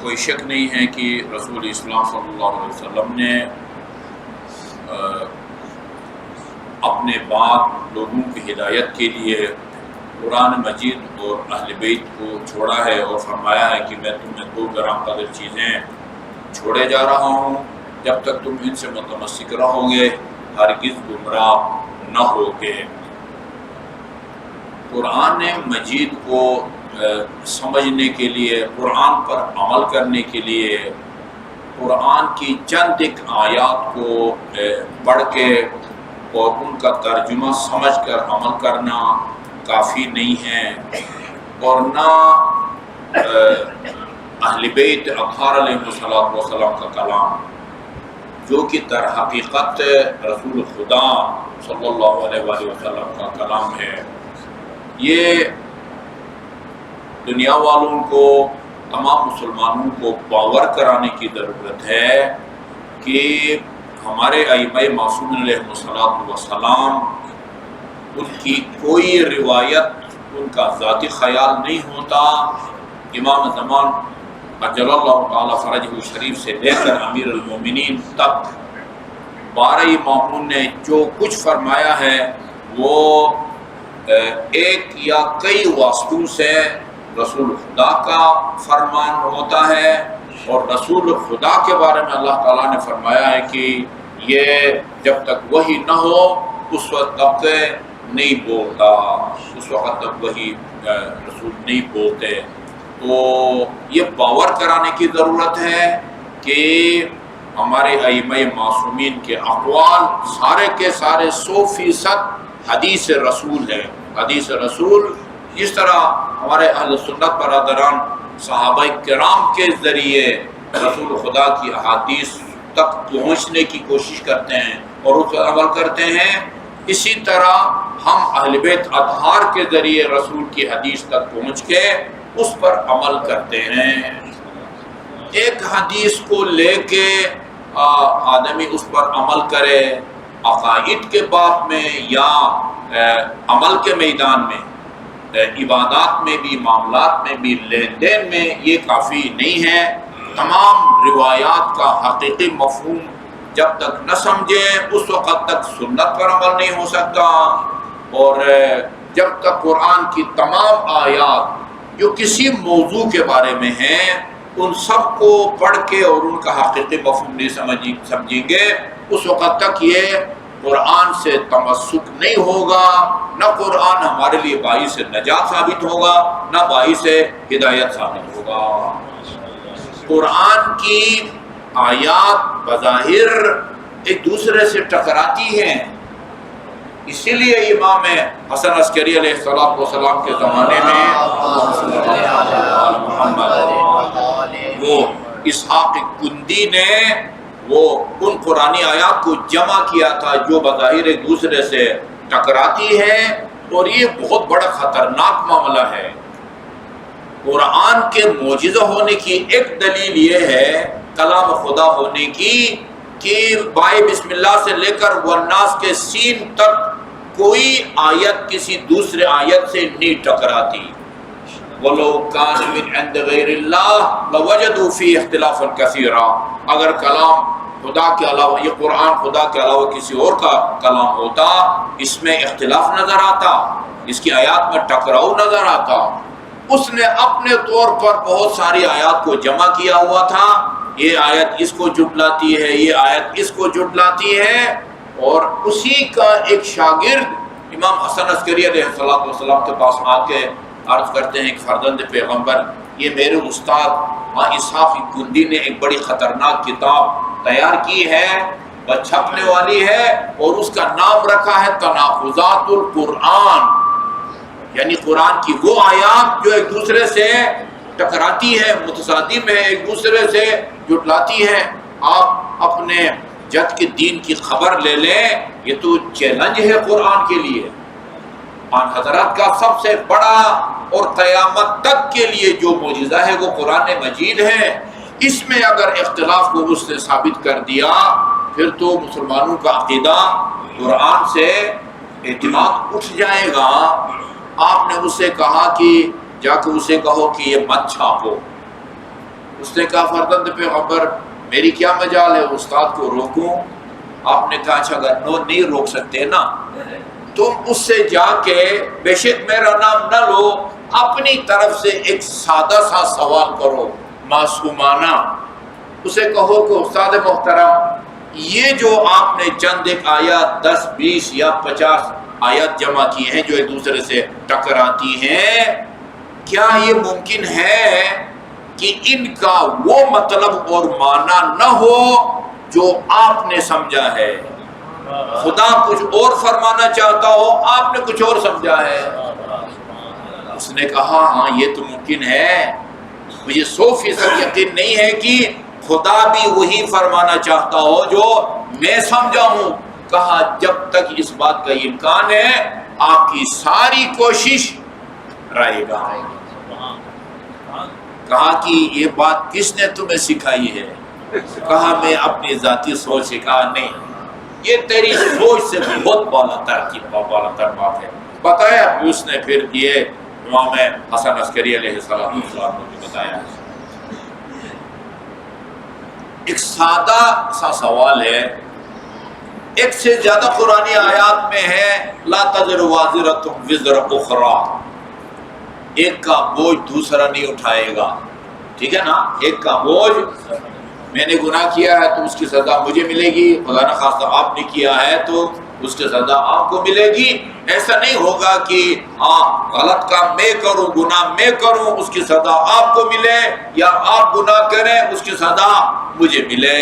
کوئی شک نہیں ہے کہ رسول اسلام صلی اللہ علیہ وسلم نے اپنے بعد لوگوں کی ہدایت کے لیے قرآن مجید اور اہل بیت کو چھوڑا ہے، اور فرمایا ہے کہ میں تمہیں 2 گرام قدر چیزیں چھوڑے جا رہا ہوں، جب تک تم ان سے متمسک رہو گے ہرگز گمراہ نہ ہوگے۔ قرآن مجید کو سمجھنے کے لیے، قرآن پر عمل کرنے کے لیے، قرآن کی چند ایک آیات کو پڑھ کے اور ان کا ترجمہ سمجھ کر عمل کرنا کافی نہیں ہے، اور نہ اہل بیت اطہار علیہ السلام کا کلام، جو کہ در حقیقت رسول خدا صلی اللہ علیہ وآلہ وسلم کا کلام ہے، یہ دنیا والوں کو، تمام مسلمانوں کو باور کرانے کی ضرورت ہے کہ ہمارے ائمہ معصومین علیہ السلام، ان کی کوئی روایت ان کا ذاتی خیال نہیں ہوتا۔ امام زمان اجل اللہ تعالی فرجہ شریف سے لے کر امیر المومنین تک 12 اماموں نے جو کچھ فرمایا ہے وہ ایک یا کئی واسطوں سے رسول خدا کا فرمان ہوتا ہے، اور رسول خدا کے بارے میں اللہ تعالیٰ نے فرمایا ہے کہ یہ جب تک وحی نہ ہو اس وقت تک نہیں بولتا، اس وقت تک وہی رسول نہیں بولتے۔ تو یہ باور کرانے کی ضرورت ہے کہ ہمارے ائمہ معصومین کے اقوال سارے کے سارے 100% حدیث رسول ہے۔ حدیث رسول جس طرح ہمارے اہل سنت برادران صحابہ کرام کے ذریعے رسول خدا کی احادیث تک پہنچنے کی کوشش کرتے ہیں اور اس پر عمل کرتے ہیں، اسی طرح ہم اہل بیت اطہار کے ذریعے رسول کی حدیث تک پہنچ کے اس پر عمل کرتے ہیں۔ ایک حدیث کو لے کے آدمی اس پر عمل کرے، عقائد کے باب میں یا عمل کے میدان میں، عبادات میں بھی، معاملات میں بھی، لین دین میں، یہ کافی نہیں ہے۔ تمام روایات کا حقیقی مفہوم جب تک نہ سمجھے اس وقت تک سنت پر عمل نہیں ہو سکتا، اور جب تک قرآن کی تمام آیات جو کسی موضوع کے بارے میں ہیں ان سب کو پڑھ کے اور ان کا حقیقی مفہوم نہیں سمجھیں گے، اس وقت تک یہ قرآن سے تمسک نہیں ہوگا، نہ قرآن ہمارے لیے باعث نجات ثابت ہوگا، نہ باعث ہدایت ثابت ہوگا۔ قرآن کی آیات بظاہر ایک دوسرے سے ٹکراتی ہیں، اسی لیے امام حسن عسکری علیہ السلام کے زمانے میں وہ اسحاق کندی نے وہ ان قرآنی آیات کو جمع کیا تھا جو بظاہر ایک دوسرے سے ٹکراتی ہے، اور یہ بہت بڑا خطرناک معاملہ ہے۔ قرآن کے معجزہ ہونے کی ایک دلیل یہ ہے، کلام خدا ہونے کی، کہ بائے بسم اللہ سے لے کر والناس کے سین تک کوئی آیت کسی دوسرے آیت سے نہیں ٹکراتی۔ وَلَوْ كَانَ مِنْ عِنْدِ غَيْرِ اللَّهِ لَوَجَدُوا فِيهِ اخْتِلَافًا كَثِيرًا، اگر کلام خدا کے علاوہ، یہ قرآن خدا کے علاوہ کسی اور کا کلام ہوتا، اس میں اختلاف نظر آتا، اس کی آیات میں ٹکراؤ نظر آتا۔ اس نے اپنے طور پر بہت ساری آیات کو جمع کیا ہوا تھا، یہ آیت اس کو جھٹلاتی ہے، یہ آیت اس کو جھٹلاتی ہے، اور اسی کا ایک شاگرد امام حسن عسکری علیہ السلام کے پاس آ کے عرض کرتے ہیں کہ فرزند پیغمبر، یہ میرے استاد اسحاق کندی نے ایک بڑی خطرناک کتاب تیار کی ہے، وہ چھپنے والی ہے، اور اس کا نام رکھا ہے تناقضات القرآن، یعنی قرآن کی وہ آیات جو ایک دوسرے سے ٹکراتی ہے، متصادم ہے، ایک دوسرے سے جھٹلاتی ہے۔ آپ اپنے جد کے دین کی خبر لے لیں، یہ تو چیلنج ہے قرآن کے لیے۔ آن حضرات کا سب سے بڑا اور قیامت تک کے لیے جو معجزہ ہے وہ قرآن مجید ہے، اس میں اگر اختلاف کو اس نے ثابت کر دیا پھر تو مسلمانوں کا عقیدہ قرآن سے اعتماد اٹھ جائے گا۔ آپ نے اس سے کہا کہ جا کے اسے کہو کہ یہ مت چھاپو، اس نے کہا فرزند پیغمبر میری کیا مجال ہے استاد کو روکوں؟ آپ نے کہا اچھا اگر نہیں روک سکتے نا تم اس سے جا کے بے شک میرا نام نہ لو، اپنی طرف سے ایک سادہ سا سوال کرو معصومانہ، اسے کہو کہ استاد محترم یہ جو آپ نے چند ایک آیات 10 20 یا 50 آیات جمع کی ہیں جو ایک دوسرے سے ٹکراتی ہیں، کیا یہ ممکن ہے کہ ان کا وہ مطلب اور معنی نہ ہو جو آپ نے سمجھا ہے؟ خدا کچھ اور فرمانا چاہتا ہو، آپ نے کچھ اور سمجھا ہے۔ اس نے کہا ہاں یہ تو ممکن ہے، مجھے 100% یقین نہیں ہے کہ خدا بھی وہی فرمانا چاہتا ہو جو میں سمجھا ہوں۔ کہا جب تک اس بات کا امکان ہے آپ کی ساری کوشش رہے گا۔ کہا کہ یہ بات کس نے تمہیں سکھائی ہے؟ کہا میں اپنی ذاتی سوچ سے، کہا نہیں یہ تیری سوچ سے بہت بالا تر بات ہے۔ بتایا اس نے پھر یہ امام حسن عسکری علیہ السلام نے بتایا۔ ایک سادہ سا سوال ہے، ایک سے زیادہ قرآنی آیات میں ہے لا تزر وازرۃ وزر اخری، ایک کا بوجھ دوسرا نہیں اٹھائے گا، ٹھیک ہے نا؟ ایک کا بوجھ، میں نے گناہ کیا ہے تو اس کی سزا مجھے ملے گی، خدا نہ خواستہ آپ نے کیا ہے تو اس کی سزا آپ کو ملے گی۔ ایسا نہیں ہوگا کہ ہاں غلط کام میں کروں، گناہ میں کروں، اس کی سزا آپ کو ملے، یا آپ گناہ کریں اس کی سزا مجھے ملے۔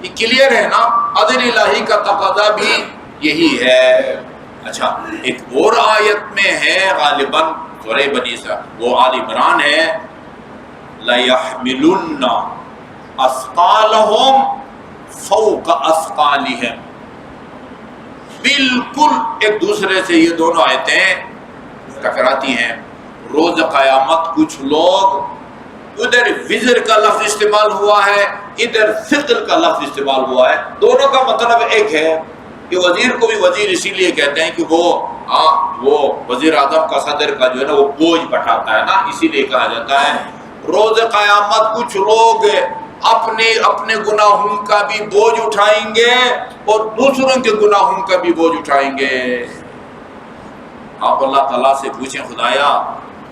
یہ کلیئر ہے نا؟ عدل الہی کا تقاضا بھی یہی ہے۔ اچھا ایک اور آیت میں ہے غالباً سورہ بنی اسرائیل، وہ آل عمران ہے، لَيَحْمِلُنَّ اثقالہم فوق اثقالہم، بالکل ایک دوسرے سے یہ دونوں آیتیں ٹکراتی ہیں۔ روز قیامت کچھ لوگ، ادھر وزر کا لفظ استعمال ہوا ہے، ادھر ثقل کا لفظ استعمال ہوا ہے، دونوں کا مطلب ایک ہے۔ کہ وزیر کو بھی وزیر اسی لیے کہتے ہیں کہ وہ وزیر اعظم کا صدر کا جو ہے نا وہ بوجھ بٹھاتا ہے نا، اسی لیے کہا جاتا ہے۔ روز قیامت کچھ لوگ اپنے گناہوں کا بھی بوجھ اٹھائیں گے اور دوسروں کے گناہوں کا بھی بوجھ اٹھائیں گے۔ آپ اللہ تعالیٰ سے پوچھیں خدایا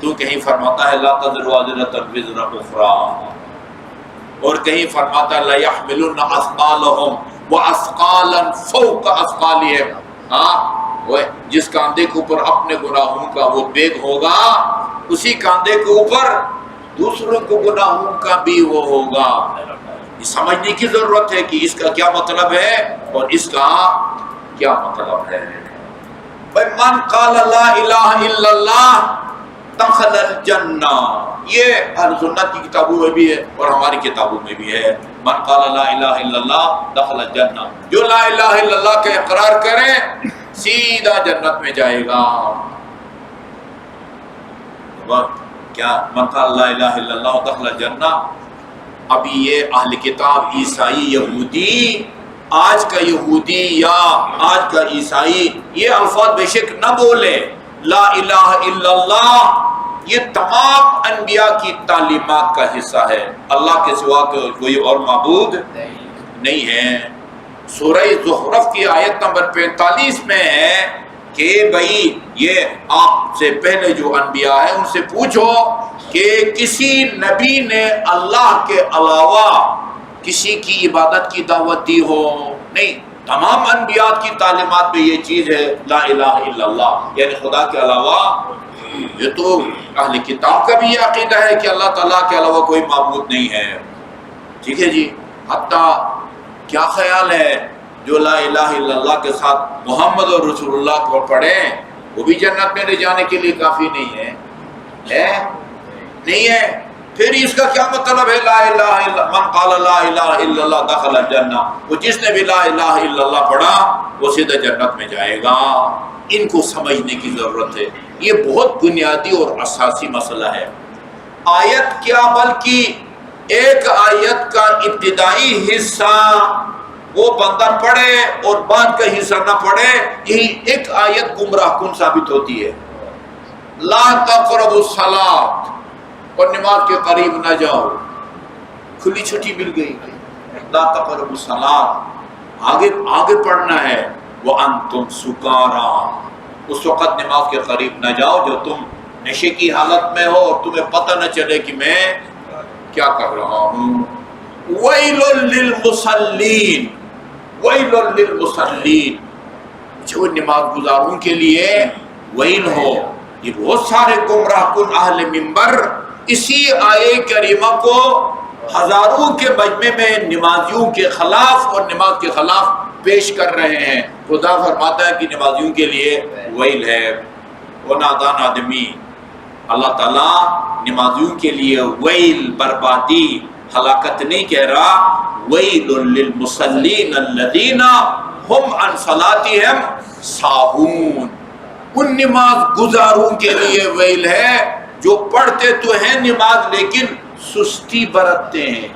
تو کہیں فرماتا ہے لا تزر وازرۃ وزر اخری، اور کہیں فرماتا ہے لَيَحْمِلُنَّ اثقالہم وَاثقالاً فوق اثقالہم، وہ جس کاندھے کے اوپر اپنے گناہوں کا وہ بیگ ہوگا، اسی کاندھے کے اوپر دوسروں کو گناہوں کا بھی وہ ہوگا۔ یہ سمجھنے کی ضرورت ہے کہ اس کا کیا مطلب ہے اور اس کا کیا مطلب ہے۔ من قال لا الہ الا اللہ دخل الجنہ، یہ اہل سنت کی کتابوں میں بھی ہے اور ہماری کتابوں میں بھی ہے۔ من قال لا الہ الا اللہ دخل الجنہ، جو لا الہ الا اللہ کا اقرار کرے سیدھا جنت میں جائے گا۔ کیا من قال لا الہ الا اللہ دخل الجنہ؟ ابھی یہ اہل کتاب عیسائی یہودی، آج کا یہودی یا آج کا عیسائی یہ الفاظ بے شک نہ بولے، لا الہ الا اللہ یہ تمام انبیاء کی تعلیمات کا حصہ ہے، اللہ کے سوا کوئی اور معبود نہیں ہے۔ سورہ زخرف کی آیت نمبر 45 میں ہے کہ بھائی یہ آپ سے پہلے جو انبیاء ہیں ان سے پوچھو کہ کسی نبی نے اللہ کے علاوہ کسی کی عبادت کی دعوت دی ہو؟ نہیں، تمام انبیاء کی تعلیمات میں یہ چیز ہے لا الہ الا اللہ، یعنی خدا کے علاوہ۔ یہ تو اہل کتاب کا بھی یہ عقیدہ ہے کہ اللہ تعالیٰ کے علاوہ کوئی معبود نہیں ہے، ٹھیک ہے جی۔ حتیٰ کیا خیال ہے جو لا الہ الا اللہ کے ساتھ محمد اور رسول اللہ کو پڑھیں وہ بھی جنت میں لے جانے کے لیے کافی نہیں ہے؟ نہیں ہے؟ پھر اس کا کیا مطلب ہے لا الہ الا من قال لا الہ الا اللہ دخل الجنہ؟ وہ جس نے بھی لا الہ الا اللہ پڑھا وہ سیدھا جنت میں جائے گا۔ ان کو سمجھنے کی ضرورت ہے، یہ بہت بنیادی اور اساسی مسئلہ ہے۔ آیت کیا بلکہ ایک آیت کا ابتدائی حصہ وہ بندہ پڑھے اور بعد کا حصہ نہ پڑھے، یہی ایک آیت گمراہ کن ثابت ہوتی ہے۔ لا تقربوا الصلاۃ، اور نماز کے قریب نہ جاؤ۔ کھلی چھٹی مل گئی، لا تقربوا الصلاۃ، آگے پڑھنا ہے، وانتم سکارا، اس وقت نماز کے قریب نہ جاؤ جو تم نشے کی حالت میں ہو اور تمہیں پتہ نہ چلے کہ میں کیا کر رہا ہوں۔ ویل للمصلین، ویل للمصلین، جو نماز گزاروں کے لیے ویل ہو۔ یہ بہت سارے گمراہ کن اہل منبر اسی آیے کریمہ کو ہزاروں کے مجمع میں نمازیوں کے خلاف اور نماز کے خلاف پیش کر رہے ہیں۔ خدا فرماتا ہے کہ نمازیوں کے لیے ویل ہے۔ وہ نادان آدمی، اللہ تعالیٰ نمازیوں کے لیے ویل، بربادی، ہلاکت نہیں کہہ رہا، ویل للمصلین الذین ہم عن صلاتہم ساہون، ان نماز گزاروں کے لیے ویل ہے جو پڑھتے تو ہیں نماز لیکن سستی برتتے ہیں۔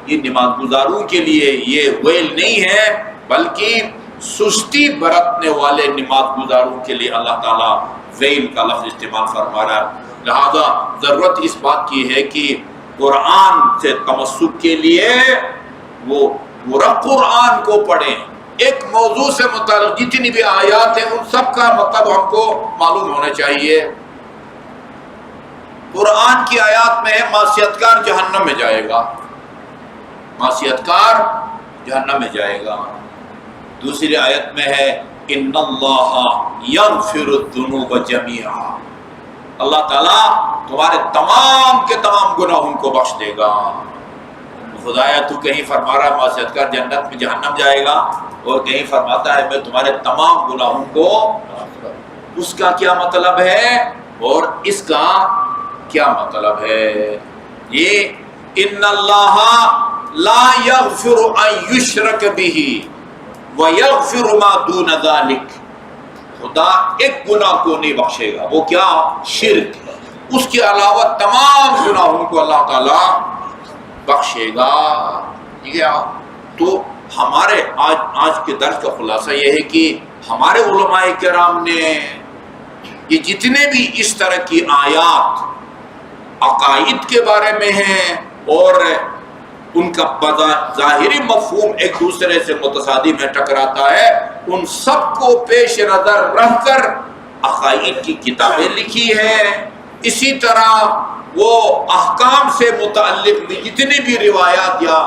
یہ نماز گزاروں کے لیے یہ ویل نہیں ہے بلکہ سستی برتنے والے نماز گزاروں کے لیے اللہ تعالیٰ ویل کا لفظ استعمال فرما رہا ہے۔ لہذا ضرورت اس بات کی ہے کہ قرآن سے تمسک کے لیے وہ پورا قرآن کو پڑھیں۔ ایک موضوع سے متعلق جتنی بھی آیات ہیں ان سب کا مطلب ہم کو معلوم ہونا چاہیے۔ قرآن کی آیات میں ہے معصیت کار جہنم میں جائے گا، معصیت کار جہنم میں جائے گا۔ دوسری آیت میں ہے ان اللہ یغفر الذنوب جمیعا، اللہ تعالیٰ تمہارے تمام کے تمام گناہوں کو بخش دے گا۔ خدایا تو کہیں فرما رہا ہے معصیت کار جنت میں جہنم جائے گا اور کہیں فرماتا ہے میں تمہارے تمام گناہوں کو، اس کا کیا مطلب ہے اور اس کا کیا مطلب ہے؟ یہ ان اللہ لا یغفر ان یشرک بہ ویغفر ما دون ذلک، خدا ایک گناہ کو نہیں بخشے گا، وہ کیا؟ شرک، اس کے علاوہ تمام گناہوں کو اللہ تعالیٰ بخشے گا۔ ٹھیک ہے، تو ہمارے آج کے درس کا خلاصہ یہ ہے کہ ہمارے علماء کرام نے یہ جتنے بھی اس طرح کی آیات عقائد کے بارے میں ہیں اور ان کا ظاہری مفہوم ایک دوسرے سے متصادم میں ٹکراتا ہے، ان سب کو پیش نظر رکھ کر عقائد کی کتابیں لکھی ہیں۔ اسی طرح وہ احکام سے متعلق بھی جتنی بھی روایات یا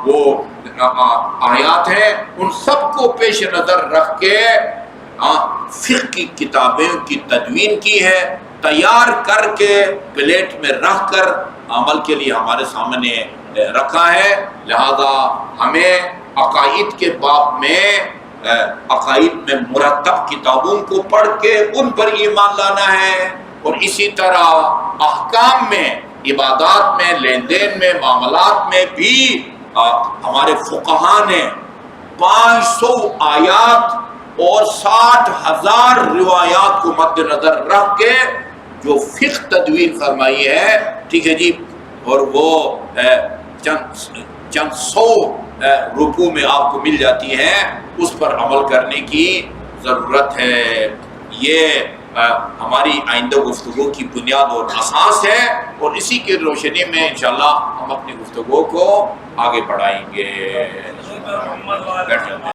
وہ آیات ہیں ان سب کو پیش نظر رکھ کے فقہ کی کتابیں کی تدوین کی ہے، تیار کر کے پلیٹ میں رکھ کر عمل کے لیے ہمارے سامنے رکھا ہے۔ لہذا ہمیں عقائد کے باب میں عقائد میں مرتب کتابوں کو پڑھ کے ان پر ایمان لانا ہے، اور اسی طرح احکام میں، عبادات میں، لین دین میں، معاملات میں بھی ہمارے فقہاء نے 500 آیات اور 60,000 روایات کو مد نظر رکھ کے جو فقہ تدوین فرمائی ہے، ٹھیک ہے جی، اور وہ چند سو رکوع میں آپ کو مل جاتی ہیں، اس پر عمل کرنے کی ضرورت ہے۔ یہ ہماری آئندہ گفتگو کی بنیاد اور اساس ہے، اور اسی کی روشنی میں انشاءاللہ ہم اپنی گفتگو کو آگے بڑھائیں گے۔